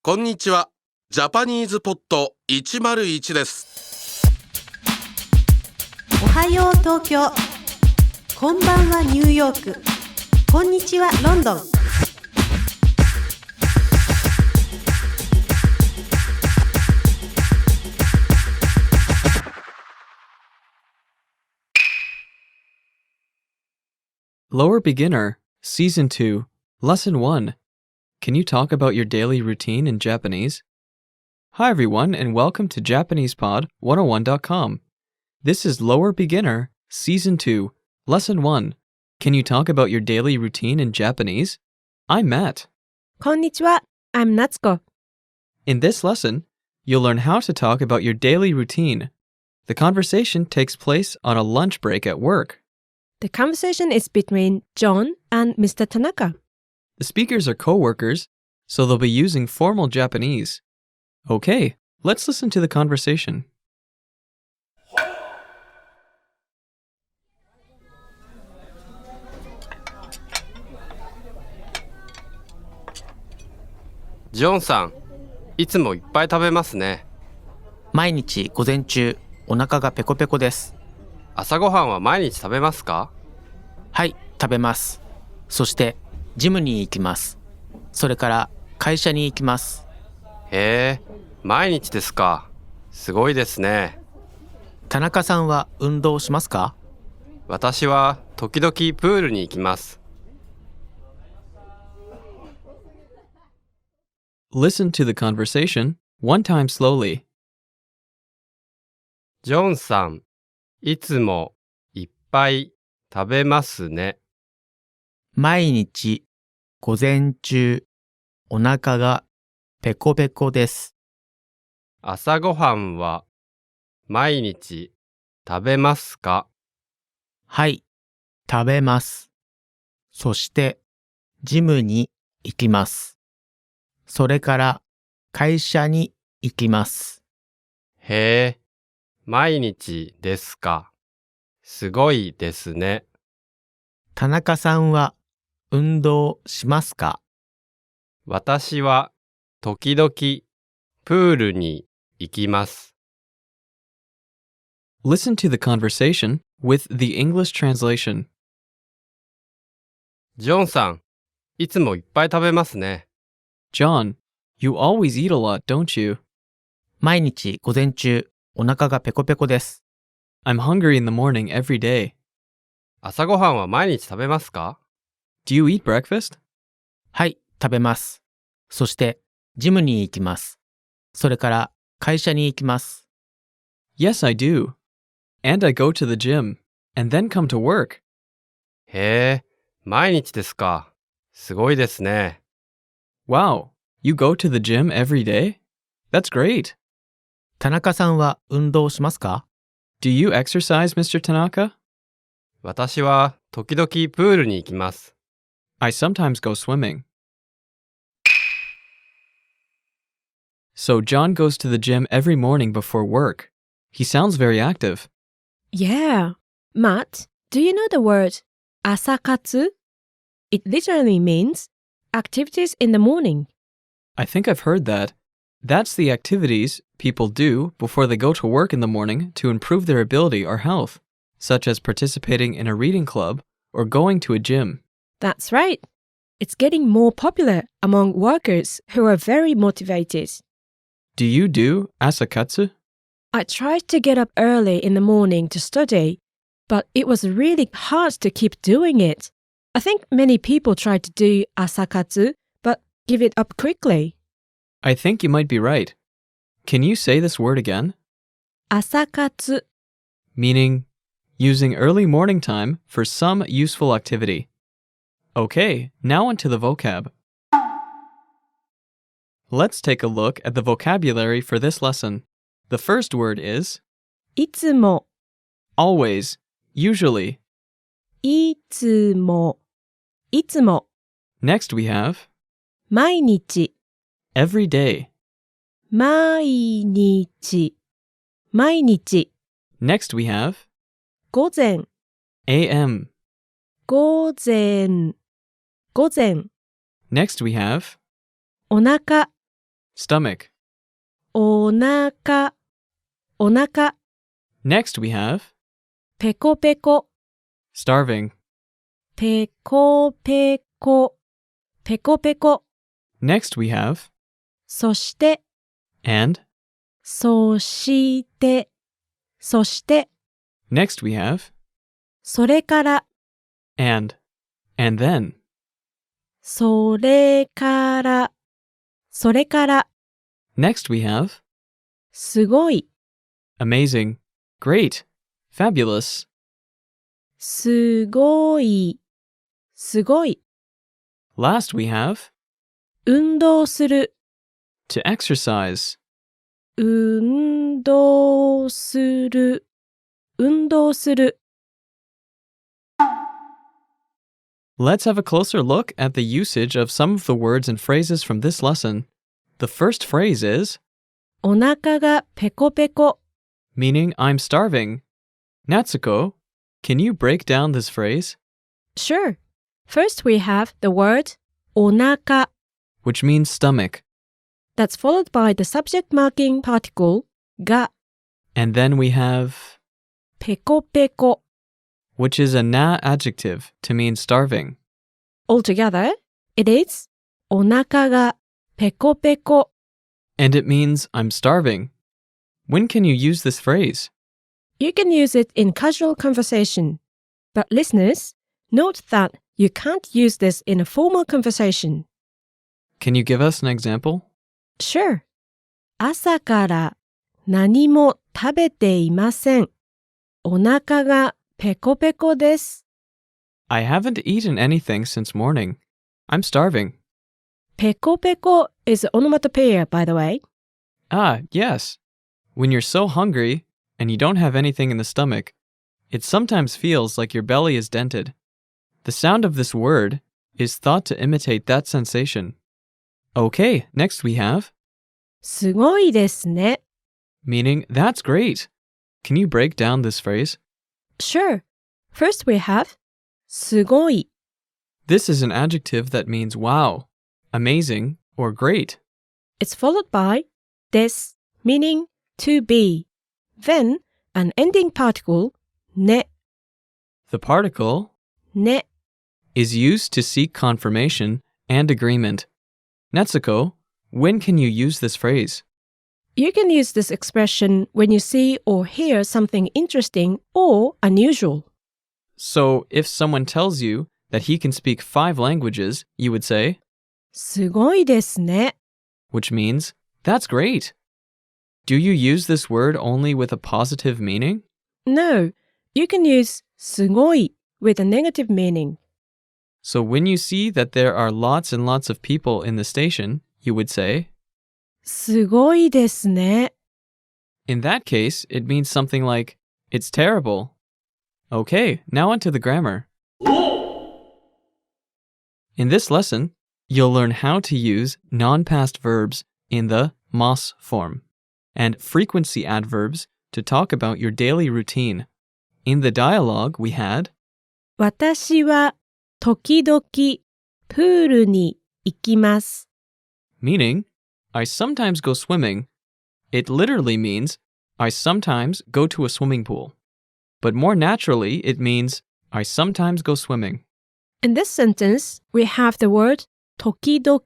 こんにちは。ジャパニーズポッド101です。おはよう東京。こんばんはニューヨーク。こんにちはロンドン。Lower Beginner, Season 2, Lesson 1. Can you talk about your daily routine in Japanese? Hi everyone and welcome to JapanesePod101.com. This is Lower Beginner, Season 2, Lesson 1. Can you talk about your daily routine in Japanese? I'm Matt. こんにちは。I'm Natsuko. In this lesson, you'll learn how to talk about your daily routine. The conversation takes place on a lunch break at work. The conversation is between John and Mr. Tanaka. The speakers are co-workers, so they'll be using formal Japanese. Okay, let's listen to the conversation. John さん、いつもいっぱい食べますね。毎日午前中、お腹がペコペコです。朝ごはんは毎日食べますか？はい、食べます。そして、ジムに行きます。それから会社に行きます。へえ、毎日ですか。すごいですね。田中さんは運動しますか？私は時々プールに行きます。Listen to the conversation one time slowly. ジョンさん、いつもいっぱい食べますね。毎日午前中、お腹がペコペコです。朝ごはんは毎日食べますか？はい、食べます。そして、ジムに行きます。それから会社に行きます。へえ、毎日ですか。すごいですね。田中さんは運動しますか？私は時々プールに行きます。Listen to the conversation with the English translation. ジョンさん、いつもいっぱい食べますね。John, you always eat a lot, don't you? 毎日午前中、お腹がペコペコです。I'm hungry in the morning every day. 朝ごはんは毎日食べますか？ Do you eat breakfast? はい、食べます。そして、ジムに行きます。それから会社に行きます。Yes, I do. And I go to the gym, and then come to work. へえ、毎日ですか。すごいですね。Wow, you go to the gym every day? That's great. 田中さんは運動しますか？ Do you exercise, Mr. Tanaka? 私は時々プールに行きます。I sometimes go swimming. So John goes to the gym every morning before work. He sounds very active. Yeah. Matt, do you know the word asakatsu? It literally means activities in the morning. I think I've heard that. That's the activities people do before they go to work in the morning to improve their ability or health, such as participating in a reading club or going to a gym. That's right. It's getting more popular among workers who are very motivated. Do you do asakatsu? I tried to get up early in the morning to study, but it was really hard to keep doing it. I think many people try to do asakatsu, but give it up quickly. I think you might be right. Can you say this word again? Asakatsu. Meaning using early morning time for some useful activity. Okay, now onto the vocab. Let's take a look at the vocabulary for this lesson. The first word is いつも always, usually. いつもいつも Next we have 毎日 every day. 毎日毎日 Next we have 午前 am. 午前午前 Next we have お腹 stomach. お腹、お腹、 Next we have ペコペコ、 starving. ペコペコ、ペコペコ。 Next we have そして、 and. そして、そして、 Next we have それから、 and then. それから、それから、 Next we have すごい、 amazing, great, fabulous. すごい、すごい。 Last we have 運動する、 to exercise. 運動する、運動する。 Let's have a closer look at the usage of some of the words and phrases from this lesson. The first phrase is お腹がペコペコ。 meaning I'm starving. Natsuko, can you break down this phrase? Sure. First we have the word お腹 Which means stomach. that's followed by the subject marking particle が And then we have ペコペコ。 which is a na adjective to mean starving. Altogether, it is お腹がペコペコ。 And it means I'm starving. When can you use this phrase? You can use it in casual conversation. But listeners, note that you can't use this in a formal conversation. Can you give us an example? Sure. 朝から何も食べていません。お腹がペコペコです。 I haven't eaten anything since morning. I'm starving. ペコペコ is onomatopoeia, by the way. Ah, yes. When you're so hungry and you don't have anything in the stomach, it sometimes feels like your belly is dented. The sound of this word is thought to imitate that sensation. Okay, next we have すごいですね。 meaning that's great. Can you break down this phrase? Sure. First we have すごい。 This is an adjective that means wow, amazing, or great. It's followed by です, meaning to be. Then an ending particle ね、 The particle ね。 is used to seek confirmation and agreement. Natsuko, when can you use this phrase? You can use this expression when you see or hear something interesting or unusual. So, if someone tells you that he can speak 5 languages, you would say, すごいですね。 which means, that's great. Do you use this word only with a positive meaning? No, you can use すごい with a negative meaning. So, when you see that there are lots and lots of people in the station, you would say, すごいですね。 in that case, it means something like, it's terrible. Okay, now onto the grammar. In this lesson, you'll learn how to use non-past verbs in the mas form and frequency adverbs to talk about your daily routine. In the dialogue, we had 私は時々プールに行きます。 meaning, I sometimes go swimming. It literally means, I sometimes go to a swimming pool. But more naturally, it means, I sometimes go swimming. In this sentence, we have the word 時々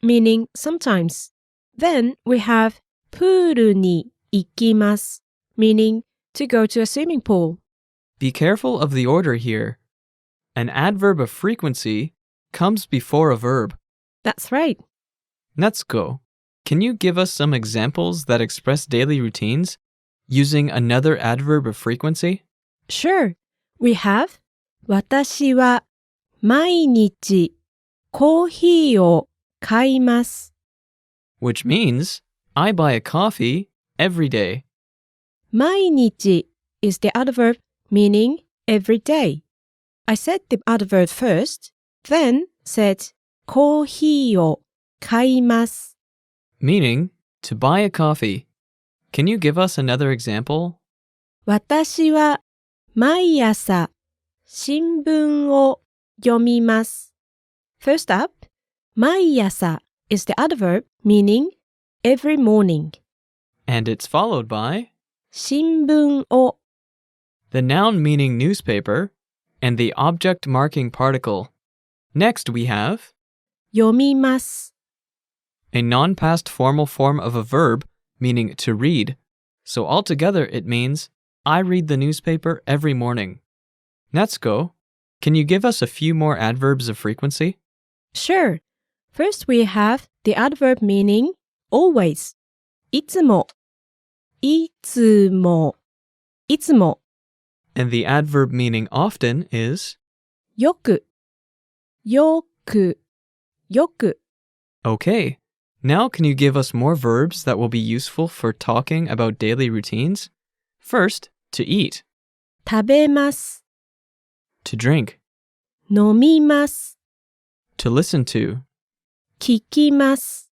meaning sometimes. Then we have プールに行きます meaning to go to a swimming pool. Be careful of the order here. An adverb of frequency comes before a verb. That's right. Natsuko, can you give us some examples that express daily routines using another adverb of frequency? Sure. We have 私は毎日コーヒーを買います。 Which means, I buy a coffee every day. 毎日 is the adverb meaning every day. I said the adverb first, then said コーヒーを買います。 Meaning, to buy a coffee. Can you give us another example? 私は毎朝新聞を読みます。First up, 毎朝 is the adverb meaning every morning. And it's followed by 新聞を the noun meaning newspaper and the object marking particle. Next we have 読みます。 a non-past formal form of a verb meaning to read. So altogether it means I read the newspaper every morning. Natsuko, can you give us a few more adverbs of frequency? Sure. First we have the adverb meaning always. いつも。いつも。いつも。 And the adverb meaning often is よく。よく。よく。 okay. Now can you give us more verbs that will be useful for talking about daily routines? First, to eat, 食べます。 to drink, 飲みます。 to listen to, 聞きます。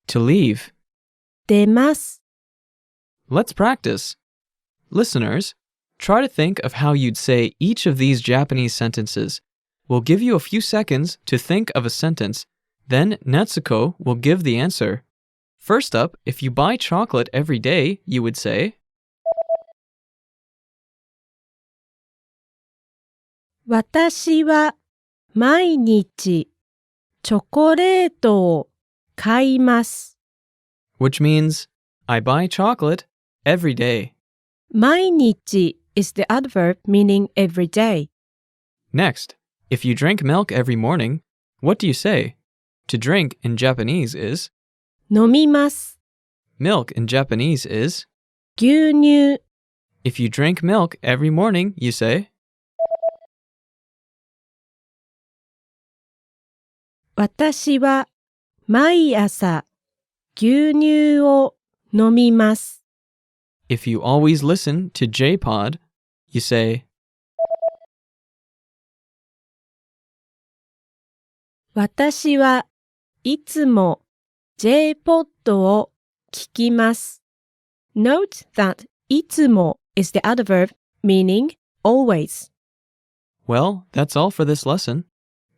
to leave. 出ます。 Let's practice. Listeners, try to think of how you'd say each of these Japanese sentences. We'll give you a few seconds to think of a sentence. Then Natsuko will give the answer. First up, if you buy chocolate every day, you would say, 私は毎日チョコレートを買います。 which means, I buy chocolate every day. 毎日 is the adverb meaning every day. Next, if you drink milk every morning, what do you say? To drink in Japanese is, 飲みます。 milk in Japanese is, 牛乳。 if you drink milk every morning, you say, 私は毎朝牛乳を飲みます。 if you always listen to JPod, you say, 私はいつも JPod を聞きます。Note that いつも is the adverb meaning always. well, that's all for this lesson.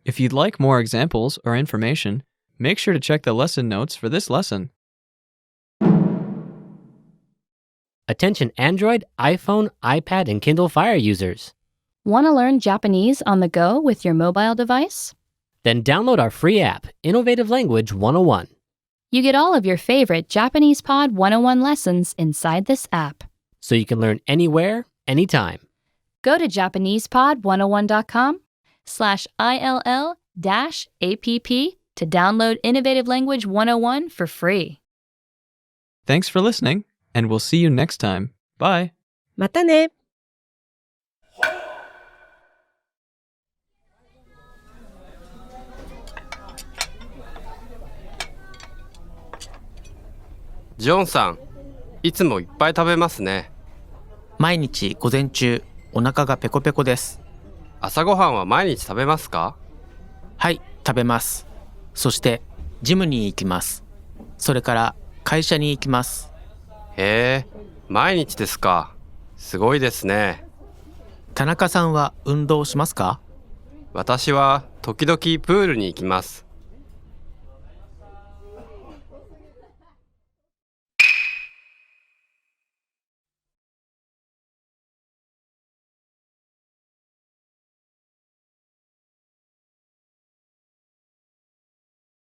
If you'd like more examples or information, make sure to check the lesson notes for this lesson. Attention Android, iPhone, iPad, and Kindle Fire users. Want to learn Japanese on the go with your mobile device? Then download our free app, Innovative Language 101. You get all of your favorite JapanesePod 101 lessons inside this app. So you can learn anywhere, anytime. Go to JapanesePod101.com/ILL-APP to download Innovative Language 101 for free. Thanks for listening, and we'll see you next time. Bye. またね。ジョンさん、いつもいっぱい食べますね。毎日午前中、お腹がペコペコです。朝ごはんは毎日食べますか？はい、食べます。そして、ジムに行きます。それから会社に行きます。へえ、毎日ですか。すごいですね。田中さんは運動しますか？私は時々プールに行きます。